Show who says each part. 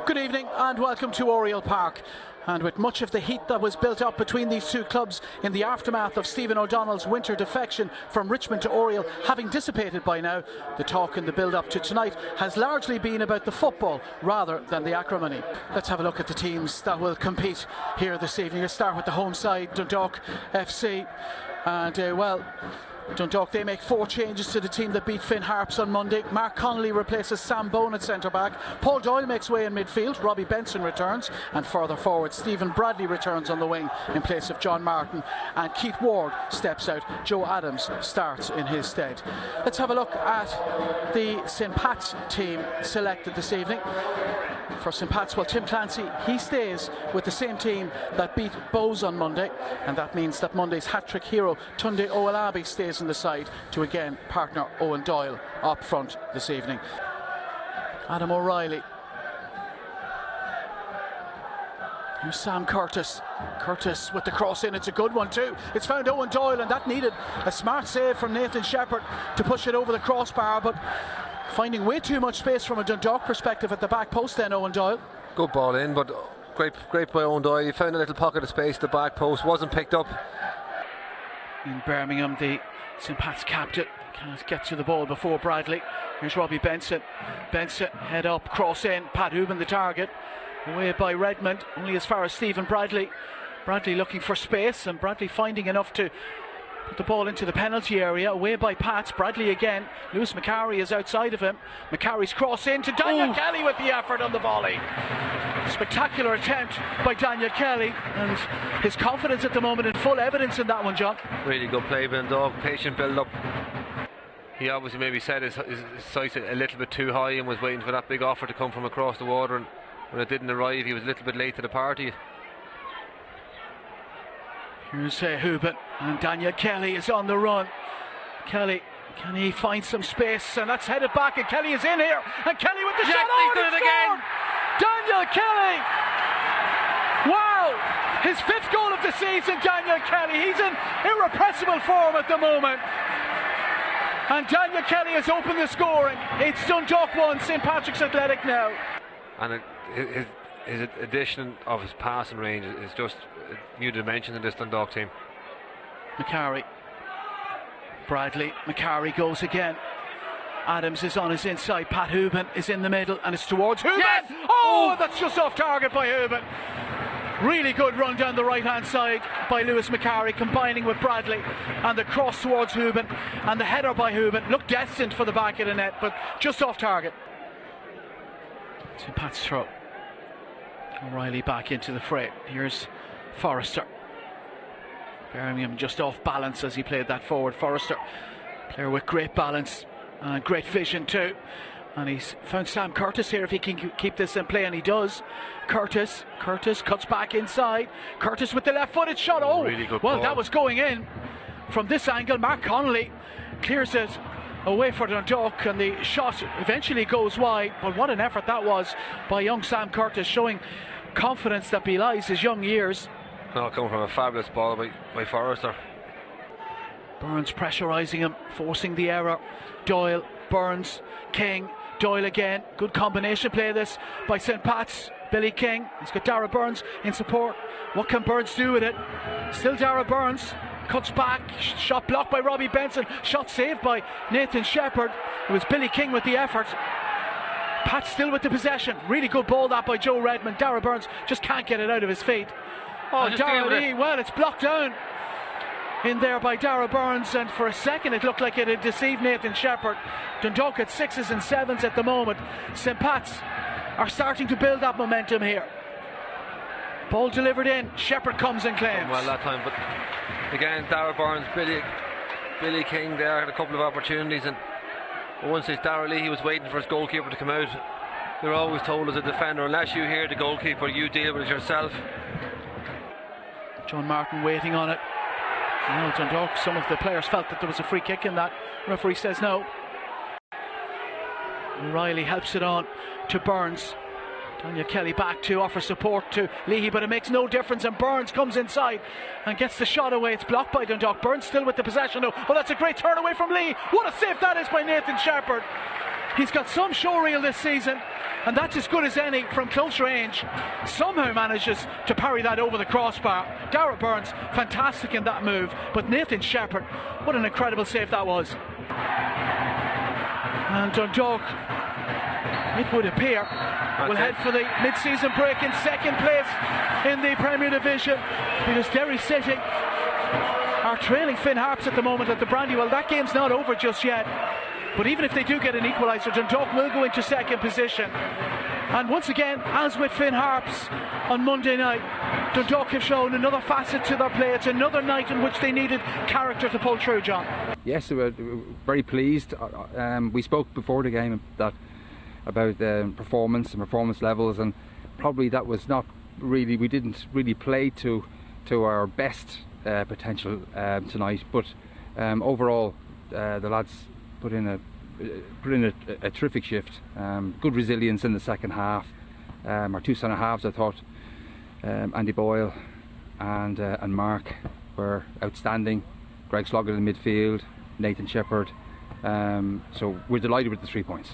Speaker 1: Good evening and welcome to Oriel Park. And with much of the heat that was built up between these two clubs in the aftermath of Stephen O'Donnell's winter defection from Richmond to Oriel having dissipated by now, the talk in the build-up to tonight has largely been about the football rather than the acrimony. Let's have a look at the teams that will compete here this evening. Let's start with the home side, Dundalk FC. And Dundalk, they make 4 changes to the team that beat Finn Harps on Monday. Mark Connolly replaces Sam Bone at centre-back. Paul Doyle makes way in midfield. Robbie Benson returns. And further forward, Stephen Bradley returns on the wing in place of John Martin. And Keith Ward steps out. Joe Adams starts in his stead. Let's have a look at the St. Pat's team selected this evening. For St. Pat's, well, Tim Clancy, he stays with the same team that beat Bowes on Monday, and that means that Monday's hat-trick hero Tunde Owolabi stays in the side to again partner Owen Doyle up front this evening. Adam O'Reilly. Here's Sam Curtis. Curtis with the cross in, it's a good one too. It's found Owen Doyle, and that needed a smart save from Nathan Shepherd to push it over the crossbar, but finding way too much space from a Dundalk perspective at the back post then, Owen Doyle.
Speaker 2: Good ball in, but great by Owen Doyle. He found a little pocket of space at the back post, wasn't picked up.
Speaker 1: In Birmingham, the St. Pat's captain can't get to the ball before Bradley. Here's Robbie Benson. Benson, head up, cross in. Pat Hooban the target. Away by Redmond, only as far as Stephen Bradley. Bradley looking for space, and Bradley finding enough to put the ball into the penalty area. Away by Pats. Bradley again. Lewis McCarry is outside of him. McCarry's cross in to Daniel Kelly with the effort on the volley. Spectacular attempt by Daniel Kelly, and his confidence at the moment in full evidence in that one, John.
Speaker 2: Really good play by Dundalk, patient build up. He obviously maybe set his sights a little bit too high and was waiting for that big offer to come from across the water, and when it didn't arrive he was a little bit late to the party.
Speaker 1: Here's Hooban, and Daniel Kelly is on the run. Kelly, can he find some space? And that's headed back, and Kelly is in here, and Kelly with the shot.
Speaker 2: He's done it again.
Speaker 1: Daniel Kelly! Wow! His 5th goal of the season, Daniel Kelly. He's in irrepressible form at the moment. And Daniel Kelly has opened the scoring. It's Dundalk 1, St. Patrick's Athletic now.
Speaker 2: And his addition of his passing range is just a new dimension in this Dundalk team.
Speaker 1: McCarry. Bradley. McCarry goes again. Adams is on his inside. Pat Hooban is in the middle, and it's towards Hooban.
Speaker 2: Yes!
Speaker 1: Oh, that's just off target by Hooban. Really good run down the right hand side by Lewis McCarry, combining with Bradley, and the cross towards Hooban, and the header by Hooban looked destined for the back of the net, but just off target. St. Pat's throw. O'Reilly back into the fray. Here's Forrester. Birmingham just off balance as he played that forward. Forrester, player with great balance and great vision too, and he's found Sam Curtis here if he can keep this in play, and he does. Curtis cuts back inside. Curtis with the left-footed shot. Oh,
Speaker 2: really good
Speaker 1: well
Speaker 2: ball.
Speaker 1: That was going in from this angle. Mark Connolly clears it away for Dundalk, and the shot eventually goes wide, but what an effort that was by young Sam Curtis, showing confidence that belies his young years.
Speaker 2: No, coming from a fabulous ball by Forrester.
Speaker 1: Burns pressurising him, forcing the error. Doyle, Burns, King, Doyle again. Good combination play this by St. Pat's. Billy King, he's got Dara Burns in support. What can Burns do with it? Still Dara Burns, cuts back, shot blocked by Robbie Benson, shot saved by Nathan Shepherd. It was Billy King with the effort. Pat still with the possession. Really good ball that by Joe Redmond. Dara Burns just can't get it out of his feet. And Dara Lee, well, it's blocked down in there by Dara Burns, and for a second it looked like it had deceived Nathan Shepherd. Dundalk at 6s and 7s at the moment. St. Pat's are starting to build that momentum here. Ball delivered in, Shepherd comes and claims.
Speaker 2: Well that time, but again Dara Burns, Billy King there had a couple of opportunities, and once it's Dara Lee, he was waiting for his goalkeeper to come out. You're always told as a defender, unless you hear the goalkeeper, you deal with it yourself.
Speaker 1: John Martin waiting on it. Now Dundalk, some of the players felt that there was a free kick in that. Referee says no. O'Reilly helps it on to Burns. Daniel Kelly back to offer support to Leahy, but it makes no difference, and Burns comes inside and gets the shot away. It's blocked by Dundalk. Burns still with the possession. Oh, that's a great turn away from Lee. What a save that is by Nathan Shepherd. He's got some show reel this season, and that's as good as any from close range. Somehow manages to parry that over the crossbar. Garrett Burns, fantastic in that move, but Nathan Shepherd, what an incredible save that was. And Dundalk, it would appear, will head for the mid-season break in second place in the Premier Division, because Derry City are trailing Finn Harps at the moment at the Brandywell. That game's not over just yet, but even if they do get an equaliser, Dundalk will go into second position. And once again, as with Finn Harps on Monday night, Dundalk have shown another facet to their play. It's another night in which they needed character to pull through, John.
Speaker 3: Yes, we were very pleased. We spoke before the game about performance and performance levels, and probably that was not really, we didn't really play to our best potential tonight, but overall the lads put in a terrific shift. Good resilience in the second half. Our two centre halves, I thought, Andy Boyle and Mark, were outstanding. Greg Sloggett in midfield, Nathan Shepherd. So we're delighted with the 3 points.